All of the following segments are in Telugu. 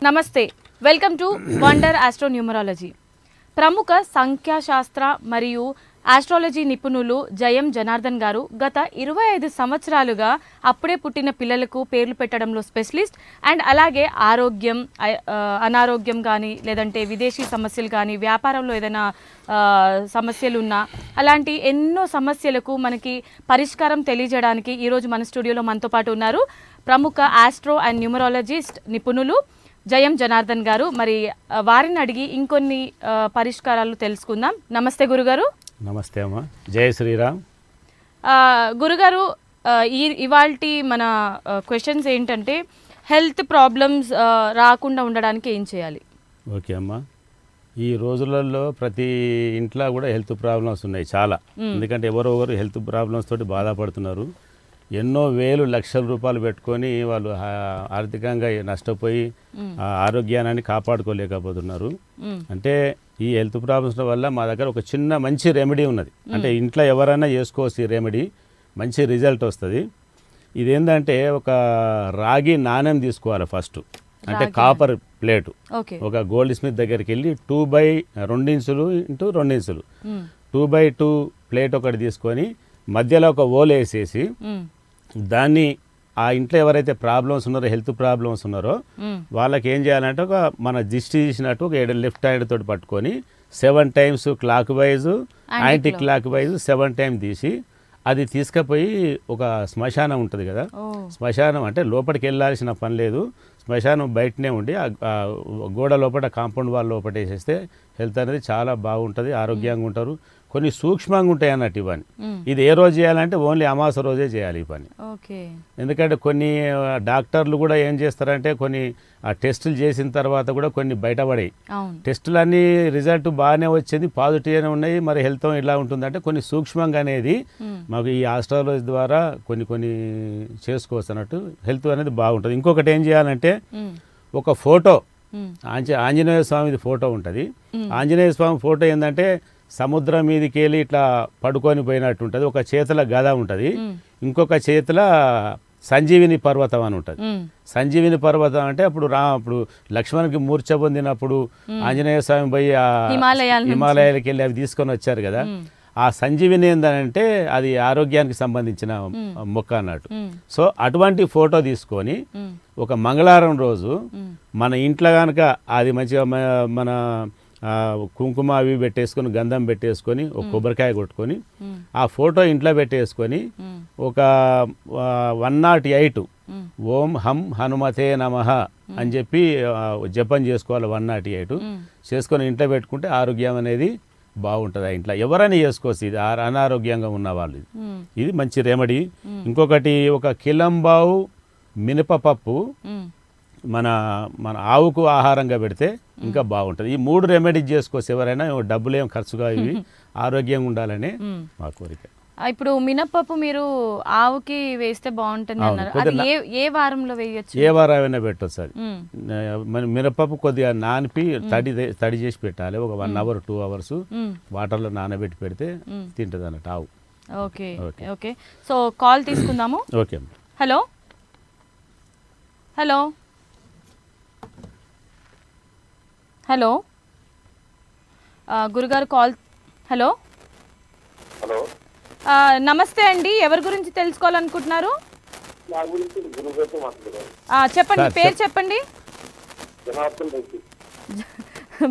నమస్తే, వెల్కమ్ టు వండర్ ఆస్ట్రోన్యూమరాలజీ. ప్రముఖ సంఖ్యాశాస్త్ర మరియు ఆస్ట్రాలజీ నిపుణులు జయం జనార్దన్ గారు గత 25 సంవత్సరాలుగా అప్పుడే పుట్టిన పిల్లలకు పేర్లు పెట్టడంలో స్పెషలిస్ట్ అండ్ అలాగే ఆరోగ్యం, అనారోగ్యం కానీ లేదంటే విదేశీ సమస్యలు కానీ వ్యాపారంలో ఏదైనా సమస్యలు ఉన్నా అలాంటి ఎన్నో సమస్యలకు మనకి పరిష్కారం తెలియజేయడానికి ఈరోజు మన స్టూడియోలో మనతో పాటు ఉన్నారు ప్రముఖ ఆస్ట్రో అండ్ న్యూమరాలజిస్ట్ నిపుణులు జయం జనార్దన్ గారు. మరి వారిని అడిగి ఇంకొన్ని పరిష్కారాలు తెలుసుకుందాం. నమస్తే గురుగారు. నమస్తే అమ్మా, జై శ్రీరామ్. గురుగారు, ఇవాల్టి మన క్వశ్చన్స్ ఏంటంటే హెల్త్ ప్రాబ్లమ్స్ రాకుండా ఉండడానికి ఏం చేయాలి? ఓకే అమ్మా, ఈ రోజులలో ప్రతి ఇంట్లో కూడా హెల్త్ ప్రాబ్లమ్స్ ఉన్నాయి చాలా. ఎందుకంటే ఎవరొకరు హెల్త్ ప్రాబ్లమ్స్ తోటి బాధపడుతున్నారు. ఎన్నో వేలు లక్షల రూపాయలు పెట్టుకొని వాళ్ళు ఆర్థికంగా నష్టపోయి ఆరోగ్యాన్ని కాపాడుకోలేకపోతున్నారు. అంటే ఈ హెల్త్ ప్రాబ్లమ్స్ వల్ల మా దగ్గర ఒక చిన్న మంచి రెమెడీ ఉన్నది. అంటే ఇంట్లో ఎవరైనా చేసుకోవచ్చు ఈ రెమెడీ, మంచి రిజల్ట్ వస్తుంది. ఇదేంటంటే ఒక రాగి నాణ్యం తీసుకోవాలి ఫస్ట్, అంటే కాపర్ ప్లేటు. ఒక గోల్డ్ స్మిత్ దగ్గరికి వెళ్ళి 2/2 ఇంచులు ఇంటూ 2 ఇంచులు 2/2 ప్లేట్ ఒకటి తీసుకొని మధ్యలో ఒక ఓల్ వేసేసి దాన్ని ఆ ఇంట్లో ఎవరైతే ప్రాబ్లమ్స్ ఉన్నారో, హెల్త్ ప్రాబ్లమ్స్ ఉన్నారో వాళ్ళకి ఏం చేయాలంటే ఒక మన దిష్టి తీసినట్టు ఒక లెఫ్ట్ హ్యాండ్ తోటి పట్టుకొని 7 times clock wise, anti clock wise 7 times తీసి అది తీసుకుపోయి ఒక శ్మశానం ఉంటుంది కదా, శ్మశానం అంటే లోపలికి వెళ్ళాల్సిన పని లేదు, శ్మశానం బయటనే ఉండి గోడ లోపల కాంపౌండ్ వాల్ లోపల వేసేస్తే హెల్త్ అనేది చాలా బాగుంటుంది, ఆరోగ్యంగా ఉంటారు. కొన్ని సూక్ష్మంగా ఉంటాయి అన్నట్టు ఇవన్నీ. ఇది ఏ రోజు చేయాలంటే ఓన్లీ అమావాస్య రోజే చేయాలి ఈ పని. ఎందుకంటే కొన్ని డాక్టర్లు కూడా ఏం చేస్తారంటే కొన్ని టెస్టులు చేసిన తర్వాత కూడా కొన్ని బయటపడాయి. టెస్టులు అన్నీ రిజల్ట్ బాగానే వచ్చింది, పాజిటివ్గానే ఉన్నాయి. మరి హెల్త్ ఇలా ఉంటుందంటే కొన్ని సూక్ష్మంగా అనేది మాకు ఈ ఆస్ట్రాలజీ ద్వారా కొన్ని చేసుకోవచ్చు అన్నట్టు. హెల్త్ అనేది బాగుంటుంది. ఇంకొకటి ఏం చేయాలంటే ఒక ఫోటో, ఆంజనేయ స్వామిది ఫోటో ఉంటుంది. ఆంజనేయ స్వామి ఫోటో ఏంటంటే సముద్రం మీదకి వెళ్ళి ఇట్లా పడుకొని పోయినట్టు ఉంటుంది. ఒక చేతుల గద ఉంటుంది, ఇంకొక చేతుల సంజీవిని పర్వతం అని ఉంటుంది. సంజీవిని పర్వతం అంటే అప్పుడు లక్ష్మణునికి మూర్ఛ పొందినప్పుడు ఆంజనేయ స్వామి పోయి హిమాలయాలకు వెళ్ళి అవి తీసుకొని వచ్చారు కదా. ఆ సంజీవిని ఏంటంటే అది ఆరోగ్యానికి సంబంధించిన మొక్క అన్నట్టు. సో అటువంటి ఫోటో తీసుకొని ఒక మంగళవారం రోజు మన ఇంట్లో కనుక అది మంచిగా మన కుంకుమ అవి పెట్టేసుకొని, గంధం పెట్టేసుకొని, ఒక కొబ్బరికాయ కొట్టుకొని ఆ ఫోటో ఇంట్లో పెట్టేసుకొని ఒక 108 ఓం హం హనుమతే నమః అని చెప్పి జపం చేసుకోవాలి. 108 చేసుకొని ఇంట్లో పెట్టుకుంటే ఆరోగ్యం అనేది బాగుంటుంది. ఆ ఇంట్లో ఎవరైనా చేసుకోవచ్చు, ఇది అనారోగ్యంగా ఉన్న వాళ్ళు. ఇది మంచి రెమెడీ. ఇంకొకటి ఒక కిలంబావు మినపపప్పు మన ఆవుకు ఆహారంగా పెడితే ఇంకా బాగుంటుంది. ఈ 3 రెమెడీస్ చేసుకోవచ్చు ఎవరైనా. డబ్బులు ఏం ఖర్చుగా, ఇవి ఆరోగ్యంగా ఉండాలని మా కోరిక. ఇప్పుడు మినపప్పు మీరు ఆవుకి వేస్తే బాగుంటుంది అన్నారు. అది ఏ వారంలో వేయచ్చు? ఏ వారం పెట్టవచ్చు. అది మినపప్పు కొద్దిగా నానిపి తడి చేసి పెట్టాలి. ఒక 1 అవర్ 2 అవర్స్ వాటర్లో నానబెట్టి పెడితే తింటుంది అన్నట్టు ఆవు. Okay okay. సో కాల్ తీసుకుందాము. ఓకే. హలో హలో హలో గురుగారు కాల్. హలో హలో, నమస్తే అండి. ఎవరి గురించి తెలుసుకోవాలనుకుంటున్నారు? చెప్పండి, పేరు చెప్పండి.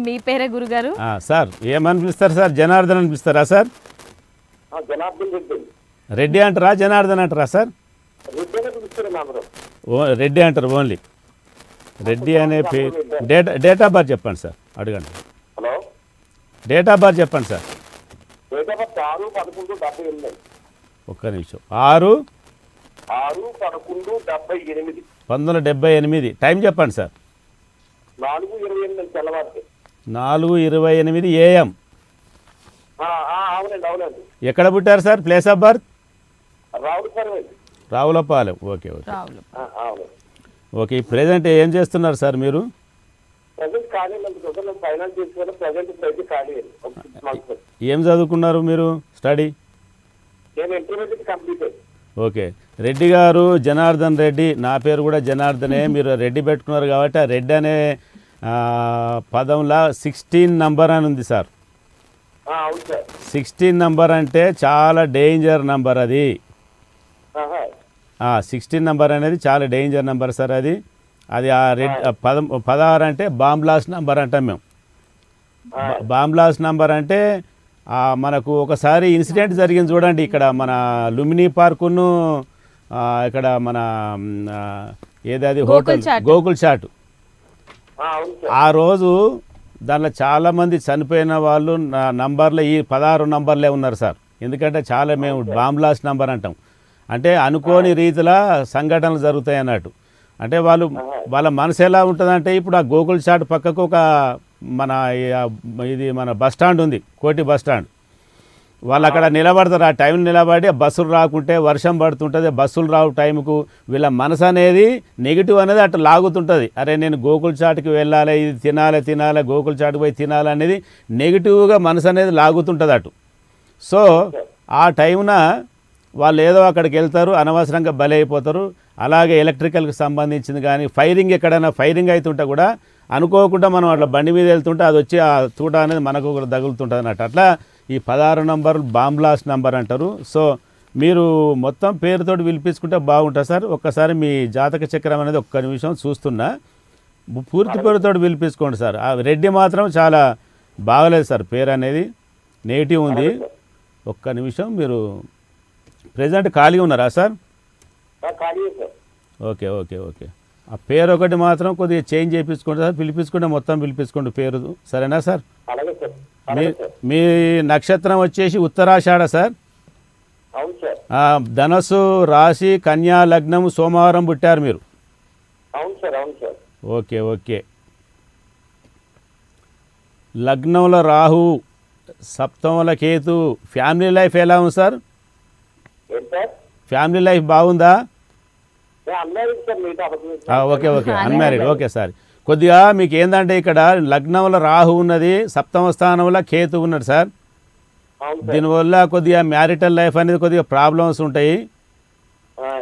మీ పేరే గురుగారు? సార్ ఏమనిపిస్తారు సార్? జనార్దన్ అనిపిస్తారా సార్? రెడ్డి అంటారా, జనార్దన్ అంటారా సార్? రెడ్డి అంటారు ఓన్లీ. రెడ్డి అనే పేరు. డేట్ ఆఫ్ బర్త్ చెప్పండి సార్, అడగండి. హలో, డేట్ ఆఫ్ బర్త్ చెప్పండి సార్. ఒక్క నిమిషం. 6/11/78. టైం చెప్పండి సార్. 4:28 AM. ఎక్కడ పుట్టారు sir? Place of birth? Ravulapalem. Okay okay okay. Present ఏం చేస్తున్నారు సార్ మీరు? ఏం చదువుకున్నారు మీరు? Study okay. రెడ్డి గారు జనార్దన్ రెడ్డి, నా పేరు కూడా జనార్దనే. మీరు రెడ్డి పెట్టుకున్నారు కాబట్టి ఆ రెడ్డి అనే పదంలో 16 నంబర్ అని ఉంది సార్. అవును సార్. 16 నంబర్ అంటే చాలా డేంజర్ నంబర్ అది. 16 నంబర్ అనేది చాలా డేంజర్ నంబర్ సార్. అది ఆ రెడ్ 16 అంటే బాంబ్లాస్ట్ నంబర్ అంటాం మేము. బాంబ్లాస్ట్ నంబర్ అంటే మనకు ఒకసారి ఇన్సిడెంట్ జరిగింది చూడండి, ఇక్కడ మన లుమినీ పార్కును ఇక్కడ మన ఏదది హోటల్ గోకుల్ చాట్, ఆ రోజు దాంట్లో చాలామంది చనిపోయిన వాళ్ళు నంబర్లో ఈ 16 నంబర్లే ఉన్నారు సార్. ఎందుకంటే చాలా మేము బాంబ్లాస్ట్ నంబర్ అంటాం. అంటే అనుకోని రీతిలో సంఘటనలు జరుగుతాయి అన్నట్టు. అంటే వాళ్ళ మనసు ఎలా ఉంటుందంటే, ఇప్పుడు ఆ గోకుల్ చాట్ పక్కకు ఒక ఇది మన బస్ స్టాండ్ ఉంది, కోటి బస్ స్టాండ్. వాళ్ళు అక్కడ నిలబడతారు. ఆ టైం నిలబడి బస్సులు రాకుంటే వర్షం పడుతుంటుంది, బస్సులు రావు టైంకు. వీళ్ళ మనసు అనేది నెగిటివ్ అనేది అట్లా లాగుతుంటుంది. అరే నేను గోకుల్ చాట్కి వెళ్ళాలి, ఇది తినాలి, గోకుల్ చాట్కి పోయి తినాలి అనేది నెగిటివ్గా మనసు అనేది లాగుతుంటుంది అటు. సో ఆ టైంన వాళ్ళు ఏదో అక్కడికి వెళ్తారు, అనవసరంగా బలి అయిపోతారు. అలాగే ఎలక్ట్రికల్కి సంబంధించింది కానీ ఫైరింగ్, ఎక్కడైనా ఫైరింగ్ అవుతుంటే కూడా అనుకోకుండా మనం అట్లా బండి మీద వెళ్తుంటే అది వచ్చి ఆ తూట అనేది మనకు కూడా తగులుతుంటుంది అన్నట్టు. అట్లా ఈ 16 నంబర్ బాంబ్లాస్ట్ నంబర్ అంటారు. సో మీరు మొత్తం పేరుతోటి పిలిపించుకుంటే బాగుంటుంది సార్. ఒక్కసారి మీ జాతక చక్రం అనేది ఒక్క నిమిషం చూస్తున్నా, పూర్తి పేరుతోటి పిలిపించుకోండి సార్. ఆ రెడ్డి మాత్రం చాలా బాగలేదు సార్, పేరు అనేది నెగిటివ్ ఉంది. ఒక్క నిమిషం, మీరు ప్రెజెంట్ ఖాళీగా ఉన్నారా సార్? Okay okay okay. ఆ పేరు ఒకటి మాత్రం కొద్దిగా చేంజ్ చేయించుకోండి సార్, పిలిపించుకుంటే మొత్తం పిలిపించుకోండి పేరు, సరేనా సార్? మీ నక్షత్రం వచ్చేసి ఉత్తరాషాఢ సార్. ధనస్సు రాశి కన్యా లగ్నం, సోమవారం పుట్టారు మీరు. Okay okay. లగ్నంలో రాహు, సప్తమంలో కేతు. ఫ్యామిలీ లైఫ్ ఎలా ఉంది సార్? ఫ్యామిలీ లైఫ్ బాగుందా? Okay okay, unmarried. Okay sir. కొద్దిగా మీకు ఏంటంటే ఇక్కడ లగ్నంలో రాహు ఉన్నది, సప్తమ స్థానంలో కేతు ఉన్నాడు సార్. దీనివల్ల కొద్దిగా మ్యారిటల్ లైఫ్ అనేది కొద్దిగా ప్రాబ్లమ్స్ ఉంటాయి.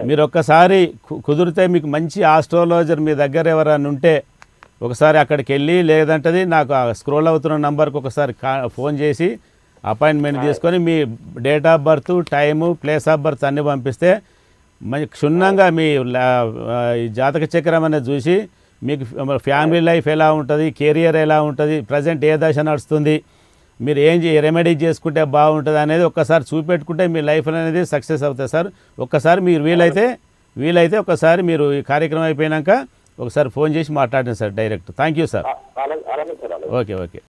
మీరు ఒక్కసారి కుదిరితే మీకు మంచి ఆస్ట్రాలజర్ మీ దగ్గర ఎవరైనా ఉంటే ఒకసారి అక్కడికి వెళ్ళి, లేదంటే నాకు స్క్రోల్ అవుతున్న నంబర్కి ఒకసారి ఫోన్ చేసి అపాయింట్మెంట్ తీసుకొని మీ date of birth, time, place of birth అన్నీ పంపిస్తే మంచి క్షుణ్ణంగా మీ జాతక చక్రం అనేది చూసి మీకు ఫ్యామిలీ లైఫ్ ఎలా ఉంటుంది, కెరియర్ ఎలా ఉంటుంది, ప్రజెంట్ ఏ దశ నడుస్తుంది, మీరు రెమెడీ చేసుకుంటే బాగుంటుంది అనేది ఒక్కసారి చూపెట్టుకుంటే మీ లైఫ్ అనేది సక్సెస్ అవుతుంది సార్. ఒక్కసారి మీరు వీలైతే ఒక్కసారి మీరు ఈ కార్యక్రమం అయిపోయాక ఒకసారి ఫోన్ చేసి మాట్లాడండి sir direct. Thank you sir. Okay okay.